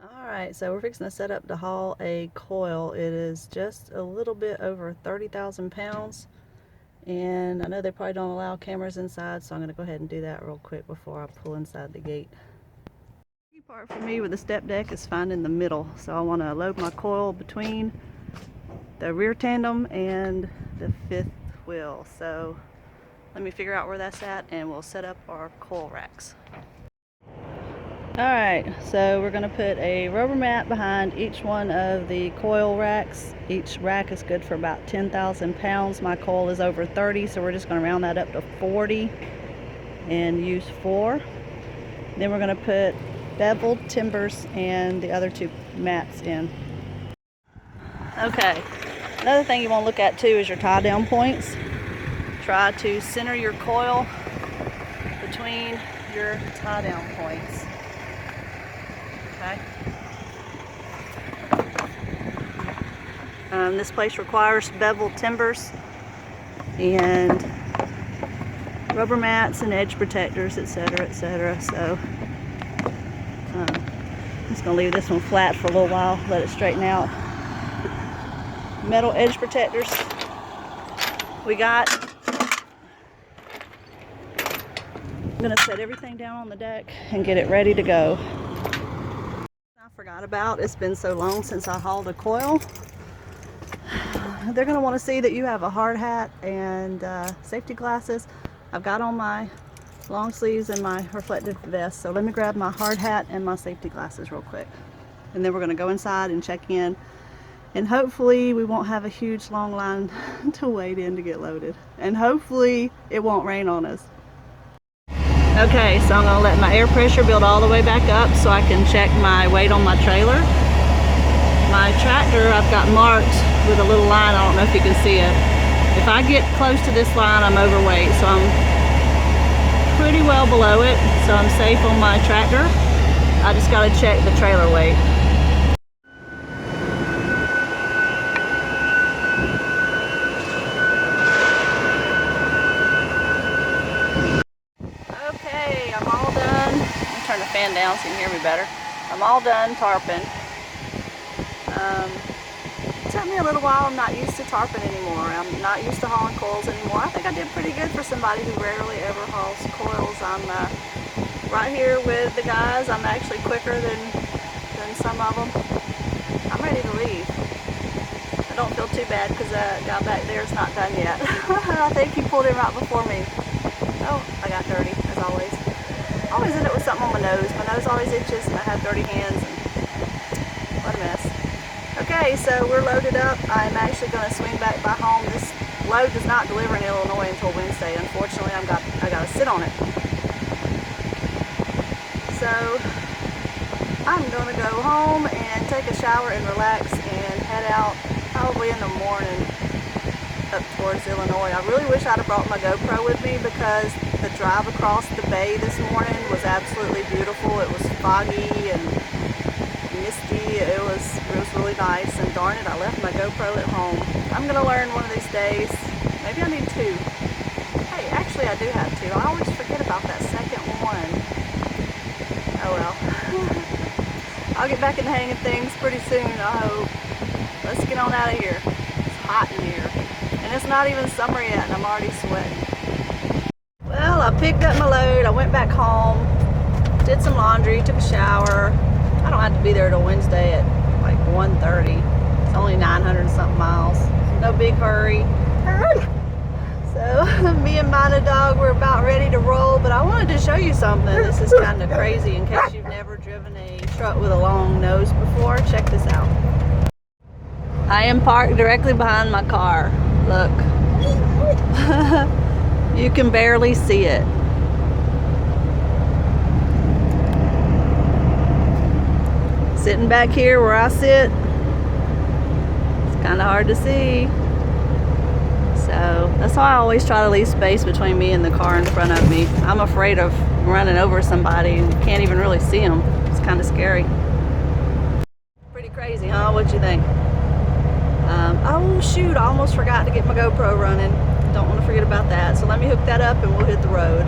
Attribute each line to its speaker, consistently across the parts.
Speaker 1: Alright, so we're fixing to set up to haul a coil. It is just a little bit over 30,000 pounds, and I know they probably don't allow cameras inside, so I'm going to go ahead and do that real quick before I pull inside the gate. The key part for me with the step deck is finding the middle, so I want to load my coil between the rear tandem and the fifth wheel. So let me figure out where that's at and we'll set up our coil racks. Alright, so we're going to put a rubber mat behind each one of the coil racks. Each rack is good for about 10,000 pounds. My coil is over 30, so we're just going to round that up to 40 and use 4. Then we're going to put beveled timbers and the other 2 mats in. Okay, another thing you want to look at too is your tie down points. Try to center your coil between your tie down points. Okay. This place requires beveled timbers and rubber mats and edge protectors, etc., etc. So I'm just going to leave this one flat for a little while, let it straighten out. Metal edge protectors we got. I'm going to set everything down on the deck and get it ready to go. I forgot about, it's been so long since I hauled a coil. They're going to want to see that you have a hard hat and safety glasses. I've got on my long sleeves and my reflective vest, so let me grab my hard hat and my safety glasses real quick, and then we're going to go inside and check in, and hopefully we won't have a huge long line to wait in to get loaded, and hopefully it won't rain on us. Okay, so I'm going to let my air pressure build all the way back up so I can check my weight on my trailer. My tractor I've got marked with a little line. I don't know if you can see it. If I get close to this line, I'm overweight, so I'm pretty well below it, so I'm safe on my tractor. I just got to check the trailer weight. Okay, I'm all done. Let me turn the fan down so you can hear me better. I'm all done tarping. It took me a little while. I'm not used to tarping anymore. I'm not used to hauling coils anymore. I think I did pretty good for somebody who rarely ever hauls coils. I'm right here with the guys. I'm actually quicker than some of them. I'm ready to leave. I don't feel too bad because that guy back there is not done yet. I think he pulled in right before me. Oh, I got dirty, as always. I always end up with something on my nose. My nose always itches and I have dirty hands. And what a mess. Okay, so we're loaded up. I'm actually going to swing back by home. This load does not deliver in Illinois until Wednesday. Unfortunately, I got to sit on it. So I'm going to go home and take a shower and relax and head out probably in the morning up towards Illinois. I really wish I'd have brought my GoPro with me because the drive across the bay this morning was absolutely beautiful. It was foggy and misty. It was really nice, and darn it, I left my GoPro at home. I'm going to learn one of these days. Maybe I need 2. Hey, actually I do have 2. I always forget about that second one. Oh well. I'll get back in the hang of things pretty soon, I hope. Let's get on out of here. It's hot in here. And it's not even summer yet and I'm already sweating. Well, I picked up my load. I went back home, did some laundry, took a shower. I don't have to be there till Wednesday at like 1:30. It's only 900 and something miles. No big hurry. So me and Mina dog were about ready to roll, but I wanted to show you something. This is kind of crazy in case you've never driven a truck with a long nose before. Check this out. I am parked directly behind my car. Look. You can barely see it. Sitting back here where I sit, it's kind of hard to see. So that's why I always try to leave space between me and the car in front of me. I'm afraid of running over somebody and you can't even really see them. It's kind of scary. Pretty crazy, huh? What you think? Oh shoot, I almost forgot to get my GoPro running. Don't want to forget about that. So let me hook that up and we'll hit the road.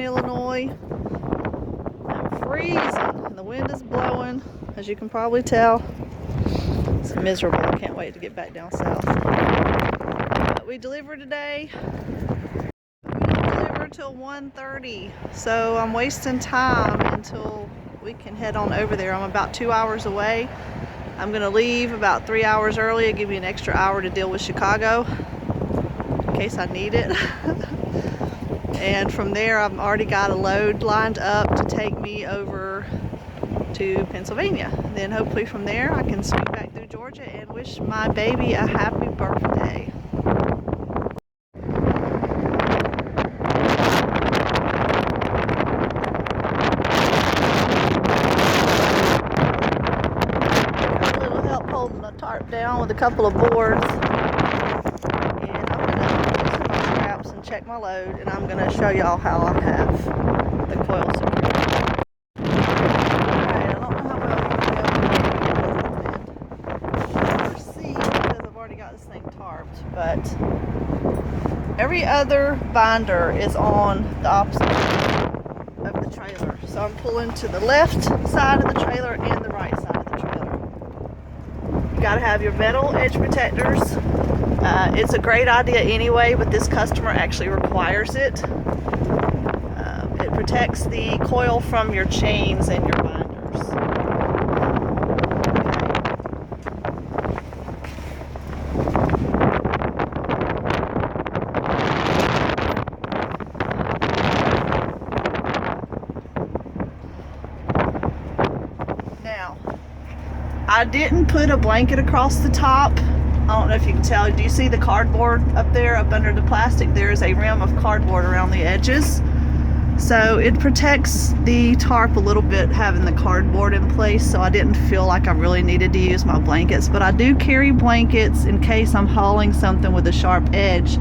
Speaker 1: Illinois. I'm freezing and the wind is blowing, as you can probably tell. It's miserable. I can't wait to get back down south. But we delivered today. We don't deliver till 1:30, so I'm wasting time until we can head on over there. I'm about 2 hours away. I'm gonna leave about 3 hours early and give me an extra hour to deal with Chicago in case I need it. And from there, I've already got a load lined up to take me over to Pennsylvania. Then hopefully from there, I can sweep back through Georgia and wish my baby a happy birthday. Got a little help holding the tarp down with a couple of boards. And I'm gonna loosen my straps and check my load, and I'm gonna show y'all how I have the coil secured. Alright, I don't know how well you can see because I've already got this thing tarped, but every other binder is on the opposite of the trailer. So I'm pulling to the left side of the trailer and the right side of the trailer. You gotta have your metal edge protectors. It's a great idea anyway, but this customer actually requires it. It protects the coil from your chains and your binders. Now, I didn't put a blanket across the top. I don't know if you can tell. Do you see the cardboard up there, up under the plastic? There is a rim of cardboard around the edges. So it protects the tarp a little bit, having the cardboard in place, so I didn't feel like I really needed to use my blankets. But I do carry blankets in case I'm hauling something with a sharp edge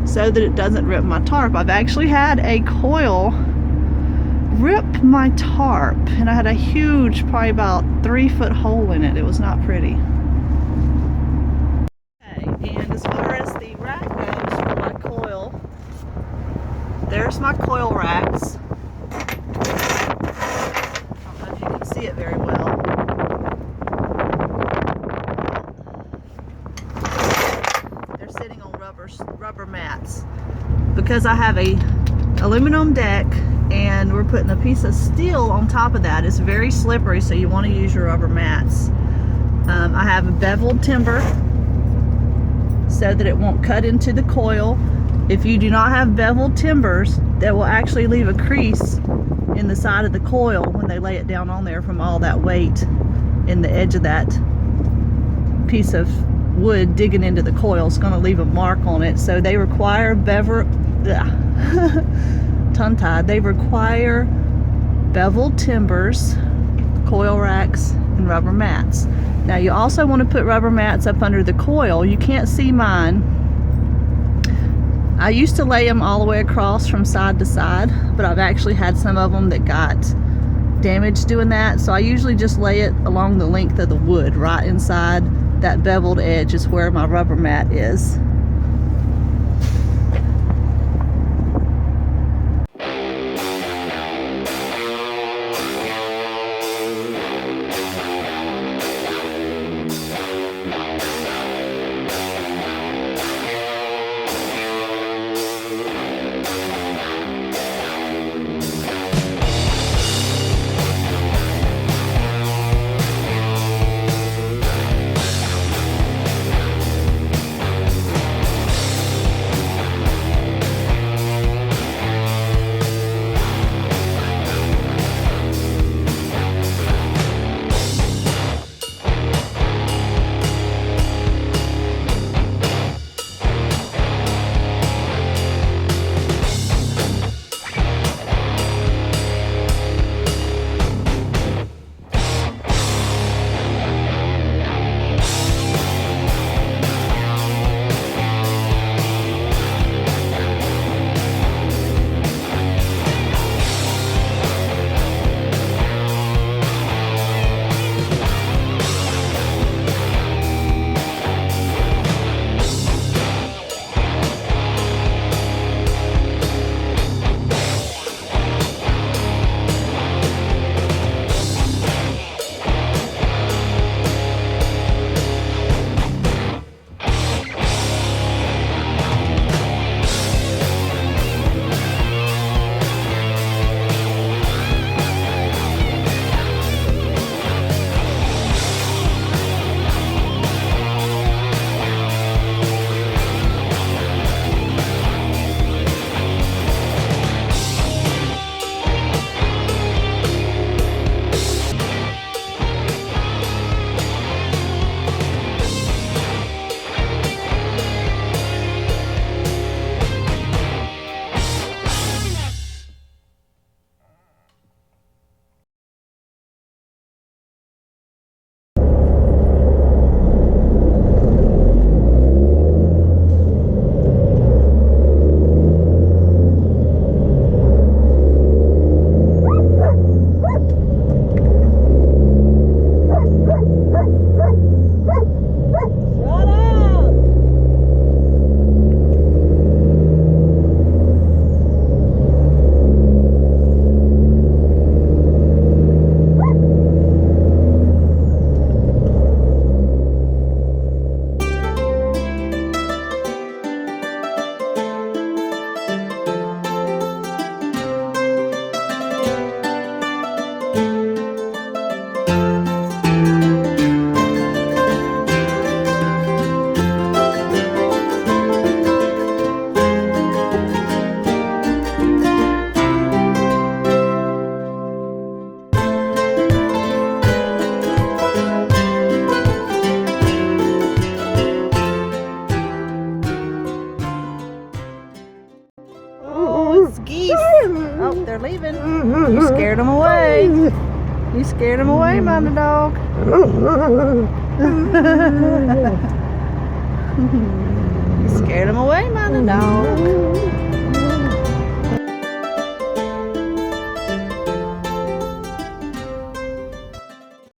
Speaker 1: so that it doesn't rip my tarp. I've actually had a coil rip my tarp, and I had a huge, probably about 3-foot hole in it. It was not pretty. And as far as the rack goes for my coil, there's my coil racks. I don't know if you can see it very well. They're sitting on rubber mats. Because I have a aluminum deck and we're putting a piece of steel on top of that, it's very slippery, so you want to use your rubber mats. I have a beveled timber so that it won't cut into the coil. If you do not have beveled timbers, that will actually leave a crease in the side of the coil when they lay it down on there from all that weight in the edge of that piece of wood digging into the coil. It's going to leave a mark on it. So they require tongue-tied. They require beveled timbers, coil racks, and rubber mats. Now you also want to put rubber mats up under the coil. You can't see mine. I used to lay them all the way across from side to side, but I've actually had some of them that got damaged doing that. So I usually just lay it along the length of the wood. Right inside that beveled edge is where my rubber mat is. You scared him away, Mother Dog. You scared him away, Mother Dog.